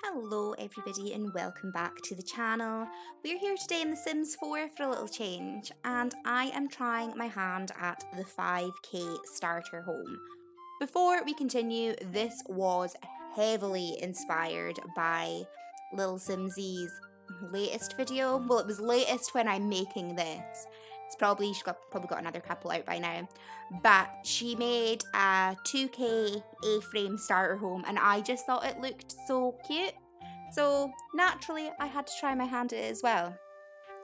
Hello everybody and welcome back to the channel. We're here today in The Sims 4 for a little change, and I am trying my hand at the 5k starter home. Before we continue, this was heavily inspired by lilsimsie's latest video. Well, it was latest when I'm making this. She's probably got another couple out by now. But she made a 2k A-frame starter home and I just thought it looked so cute. So naturally I had to try my hand at it as well.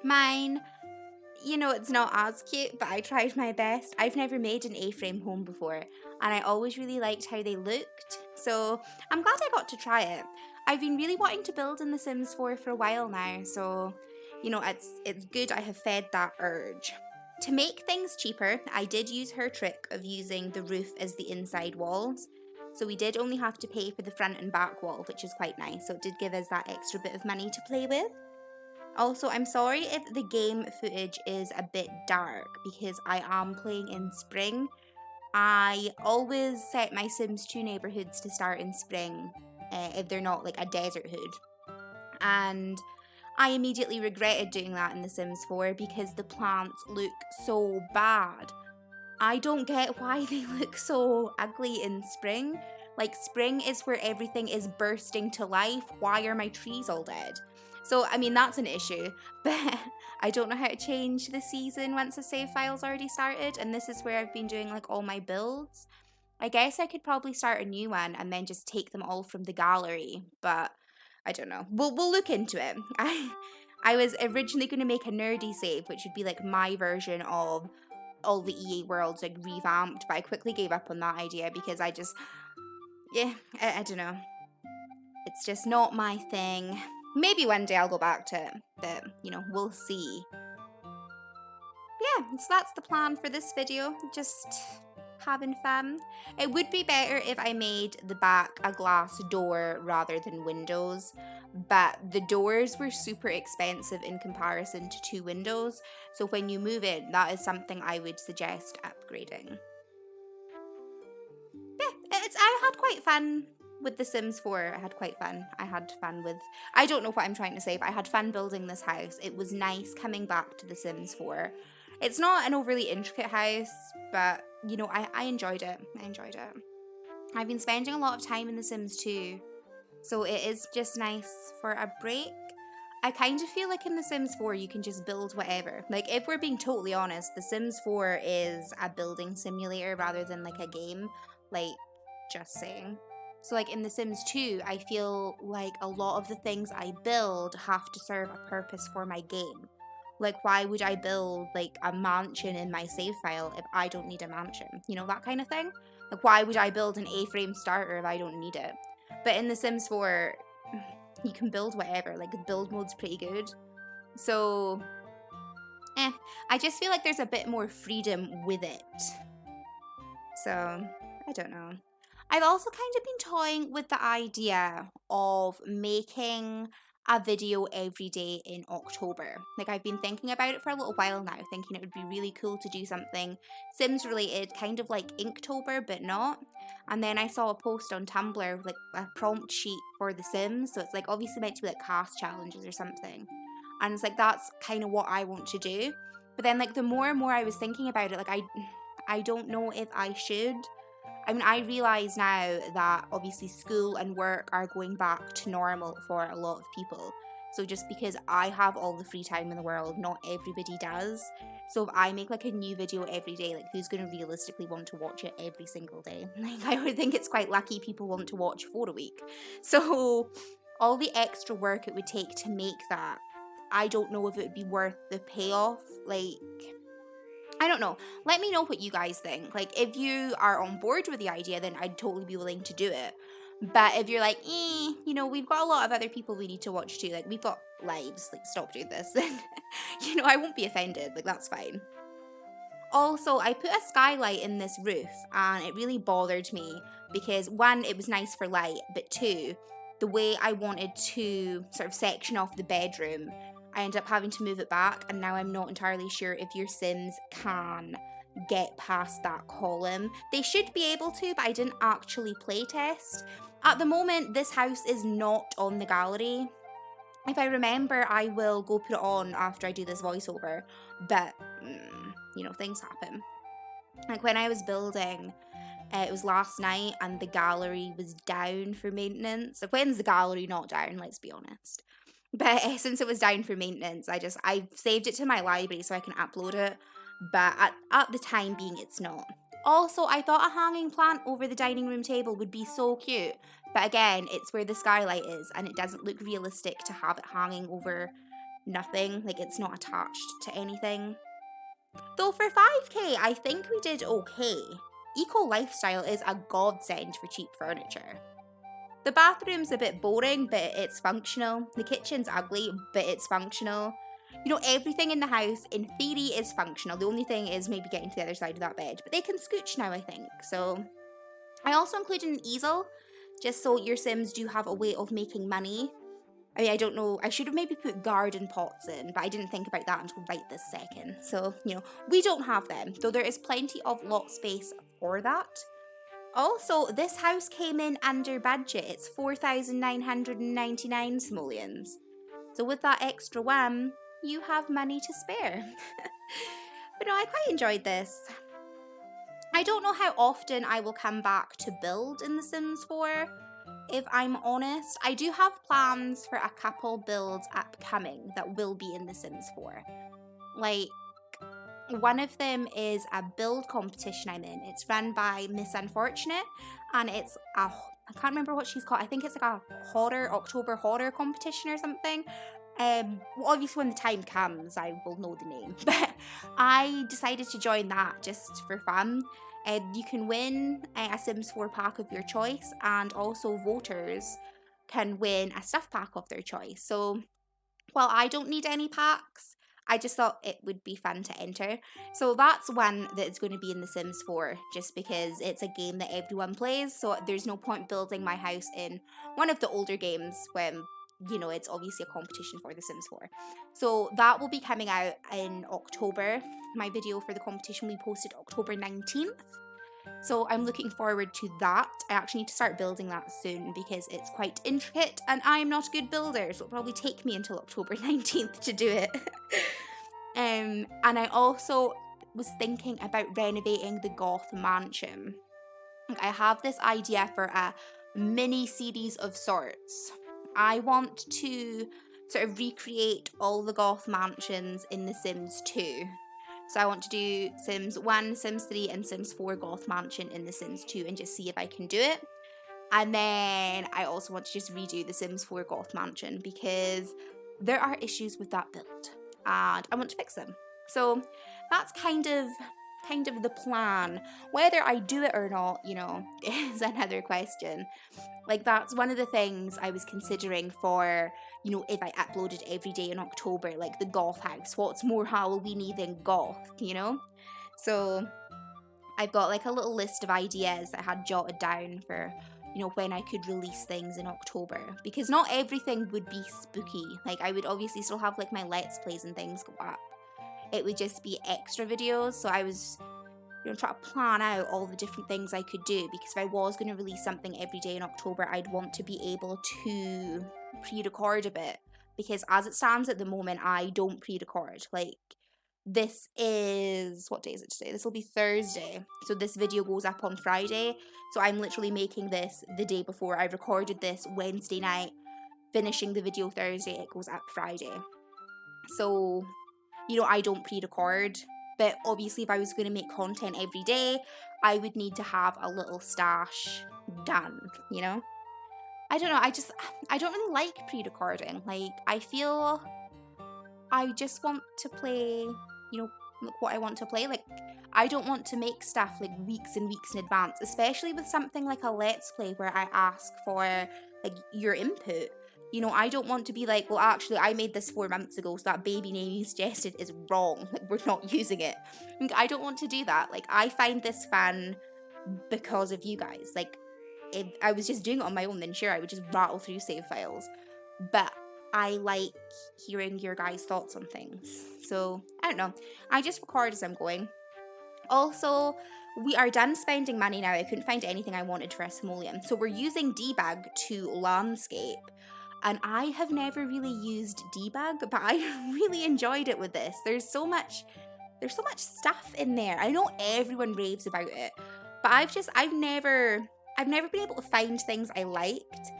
Mine, you know, it's not as cute, but I tried my best. I've never made an A-frame home before, and I always really liked how they looked, so I'm glad I got to try it. I've been really wanting to build in The Sims 4 for a while now, so, you know, it's good I have fed that urge. To make things cheaper, I did use her trick of using the roof as the inside walls, so we did only have to pay for the front and back wall, which is quite nice, so it did give us that extra bit of money to play with. Also, I'm sorry if the game footage is a bit dark because I am playing in spring. I always set my Sims 2 neighborhoods to start in spring if they're not like a desert hood. And I immediately regretted doing that in The Sims 4 because the plants look so bad. I don't get why they look so ugly in spring. Like, spring is where everything is bursting to life. Why are my trees all dead? So, I mean, that's an issue, but I don't know how to change the season once the save file's already started, and this is where I've been doing, like, all my builds. I guess I could probably start a new one and then just take them all from the gallery, but I don't know. We'll look into it. I was originally going to make a nerdy save, which would be, like, my version of all the EA worlds, like, revamped, but I quickly gave up on that idea because I don't know. It's just not my thing. Maybe one day I'll go back to it, but, you know, we'll see. Yeah, so that's the plan for this video, just having fun. It would be better if I made the back a glass door rather than windows, but the doors were super expensive in comparison to 2 windows, so when you move in, that is something I would suggest upgrading. Yeah, I had quite fun with The Sims 4. I had quite fun. I had fun with, I don't know what I'm trying to say, but I had fun building this house. It was nice coming back to The Sims 4. It's not an overly intricate house, but, you know, I enjoyed it. I enjoyed it. I've been spending a lot of time in The Sims 2, so it is just nice for a break. I kind of feel like in The Sims 4 you can just build whatever. Like, if we're being totally honest, The Sims 4 is a building simulator rather than like a game. Like, just saying. So like in The Sims 2, I feel like a lot of the things I build have to serve a purpose for my game. Like, why would I build like a mansion in my save file if I don't need a mansion? You know, that kind of thing? Like, why would I build an A-frame starter if I don't need it? But in The Sims 4, you can build whatever. Like, the build mode's pretty good. So, I just feel like there's a bit more freedom with it. So, I don't know. I've also kind of been toying with the idea of making a video every day in October. Like, I've been thinking about it for a little while now, thinking it would be really cool to do something Sims related, kind of like Inktober, but not. And then I saw a post on Tumblr, like a prompt sheet for The Sims, so it's like obviously meant to be like cast challenges or something. And it's like, that's kind of what I want to do. But then like the more and more I was thinking about it, like I don't know if I should. I mean, I realise now that obviously school and work are going back to normal for a lot of people. So just because I have all the free time in the world, not everybody does. So if I make like a new video every day, like who's going to realistically want to watch it every single day? Like, I would think it's quite lucky people want to watch 4 a week. So all the extra work it would take to make that, I don't know if it would be worth the payoff. Like, I don't know. Let me know what you guys think. Like, if you are on board with the idea, then I'd totally be willing to do it. But if you're like, you know, we've got a lot of other people we need to watch too. Like, we've got lives. Like, stop doing this. Then, you know, I won't be offended. Like, that's fine. Also, I put a skylight in this roof, and it really bothered me because, 1, it was nice for light, but 2, the way I wanted to sort of section off the bedroom, I ended up having to move it back, and now I'm not entirely sure if your Sims can get past that column. They should be able to, but I didn't actually playtest. At the moment, this house is not on the gallery. If I remember, I will go put it on after I do this voiceover, but, you know, things happen. Like when I was building, it was last night and the gallery was down for maintenance. Like, when's the gallery not down? Let's be honest. But since it was down for maintenance, I've saved it to my library so I can upload it. But at the time being, it's not. Also, I thought a hanging plant over the dining room table would be so cute. But again, it's where the skylight is and it doesn't look realistic to have it hanging over nothing. Like, it's not attached to anything. Though for 5k, I think we did okay. Eco lifestyle is a godsend for cheap furniture. The bathroom's a bit boring, but it's functional. The kitchen's ugly, but it's functional. You know, everything in the house, in theory, is functional. The only thing is maybe getting to the other side of that bed. But they can scooch now, I think. So, I also included an easel, just so your Sims do have a way of making money. I mean, I don't know, I should have maybe put garden pots in, but I didn't think about that until right this second. So, you know, we don't have them, though there is plenty of lot space for that. Also, this house came in under budget. It's 4,999 simoleons. So with that extra wham, you have money to spare. But no, I quite enjoyed this. I don't know how often I will come back to build in The Sims 4, if I'm honest. I do have plans for a couple builds upcoming that will be in The Sims 4. Like, one of them is a build competition I'm in. It's run by Miss Unfortunate, and it's I can't remember what she's called. I think it's like a October horror competition or something. Well, obviously when the time comes, I will know the name. But I decided to join that just for fun. You can win a Sims 4 pack of your choice, and also voters can win a stuff pack of their choice. So, while I don't need any packs, I just thought it would be fun to enter. So that's one that is going to be in The Sims 4, just because it's a game that everyone plays, so there's no point building my house in one of the older games when, you know, it's obviously a competition for The Sims 4. So that will be coming out in October. My video for the competition we posted October 19th. So I'm looking forward to that. I actually need to start building that soon because it's quite intricate and I'm not a good builder, so it'll probably take me until October 19th to do it. And I also was thinking about renovating the Goth mansion. I have this idea for a mini series of sorts. I want to sort of recreate all the Goth mansions in The Sims 2. So I want to do Sims 1, Sims 3, and Sims 4 Goth Mansion in The Sims 2 and just see if I can do it. And then I also want to just redo The Sims 4 Goth Mansion because there are issues with that build and I want to fix them. So that's kind of the plan. Whether I do it or not, you know, is another question. Like, that's one of the things I was considering for, you know, if I uploaded every day in October, like the goth house. What's more Halloween-y than goth, you know? So I've got like a little list of ideas that I had jotted down for, you know, when I could release things in October. Because not everything would be spooky. Like, I would obviously still have like my Let's Plays and things go up. It would just be extra videos. So I was, you know, trying to plan out all the different things I could do, because if I was going to release something every day in October, I'd want to be able to pre-record a bit, because as it stands at the moment, I don't pre-record. Like, this is, what day is it today? This will be Thursday, so this video goes up on Friday, so I'm literally making this the day before. I recorded this Wednesday night, finishing the video Thursday, it goes up Friday. So, you know, I don't pre-record. But obviously, if I was going to make content every day, I would need to have a little stash done, you know? I don't know, I don't really like pre-recording. Like, I feel I just want to play, you know, what I want to play. Like, I don't want to make stuff like weeks and weeks in advance, especially with something like a Let's Play where I ask for like your input. You know, I don't want to be like, well, actually, I made this 4 months ago, so that baby name you suggested is wrong. Like, we're not using it. Like, I don't want to do that. Like, I find this fun because of you guys. Like, if I was just doing it on my own, then sure, I would just rattle through save files. But I like hearing your guys' thoughts on things. So, I don't know. I just record as I'm going. Also, we are done spending money now. I couldn't find anything I wanted for a simoleon. So we're using debug to landscape. And I have never really used debug, but I really enjoyed it with this. There's so much stuff in there. I know everyone raves about it, but I've never been able to find things I liked.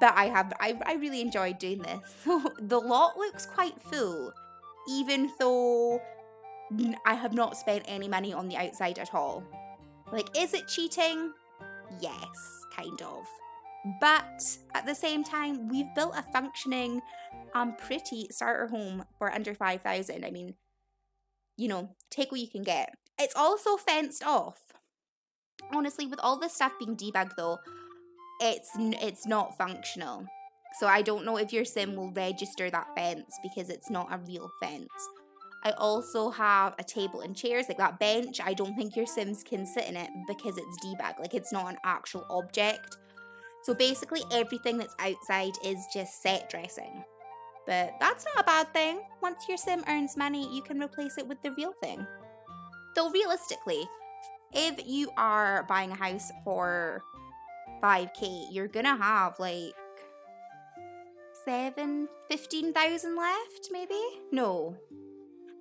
But I really enjoyed doing this. So the lot looks quite full, even though I have not spent any money on the outside at all. Like, is it cheating? Yes, kind of. But at the same time, we've built a functioning, pretty starter home for under 5,000. I mean, you know, take what you can get. It's also fenced off. Honestly, with all this stuff being debugged though, it's not functional. So I don't know if your sim will register that fence because it's not a real fence. I also have a table and chairs, like that bench. I don't think your sims can sit in it because it's debugged. Like, it's not an actual object. So basically everything that's outside is just set dressing. But that's not a bad thing. Once your sim earns money, you can replace it with the real thing. Though realistically, if you are buying a house for 5k, you're gonna have like 15,000 left, maybe? No,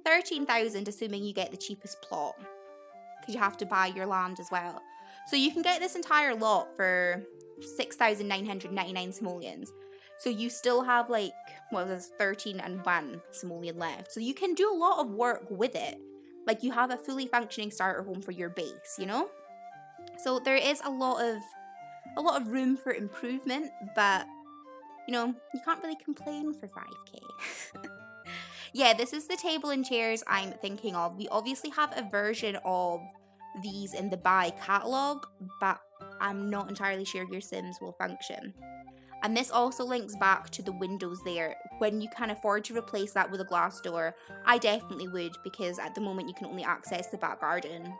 13,000, assuming you get the cheapest plot, because you have to buy your land as well. So you can get this entire lot for 6,999 simoleons. So you still have like, well, there's 13 and 1 simoleon left. So you can do a lot of work with it. Like, you have a fully functioning starter home for your base, you know? So there is a lot of room for improvement, but you know, you can't really complain for 5k. Yeah, this is the table and chairs I'm thinking of. We obviously have a version of these in the buy catalog, but I'm not entirely sure your sims will function. And this also links back to the windows there. When you can afford to replace that with a glass door, I definitely would, because at the moment you can only access the back garden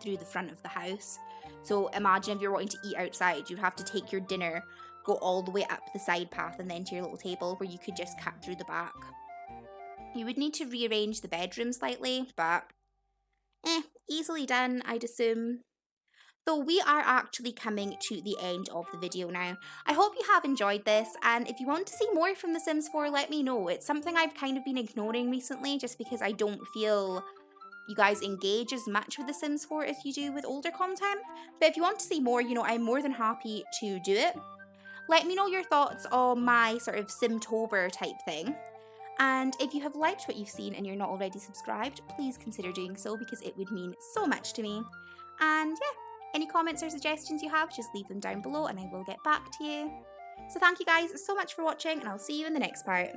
through the front of the house. So imagine if you're wanting to eat outside, you'd have to take your dinner, go all the way up the side path and then to your little table, where you could just cut through the back. You would need to rearrange the bedroom slightly, but easily done, I'd assume. So we are actually coming to the end of the video now. I hope you have enjoyed this, and if you want to see more from The Sims 4, let me know. It's something I've kind of been ignoring recently just because I don't feel you guys engage as much with The Sims 4 as you do with older content. But if you want to see more, you know, I'm more than happy to do it. Let me know your thoughts on my sort of Simtober type thing. And if you have liked what you've seen and you're not already subscribed, please consider doing so, because it would mean so much to me. And yeah, any comments or suggestions you have, just leave them down below and I will get back to you. So thank you guys so much for watching, and I'll see you in the next part.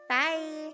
Bye!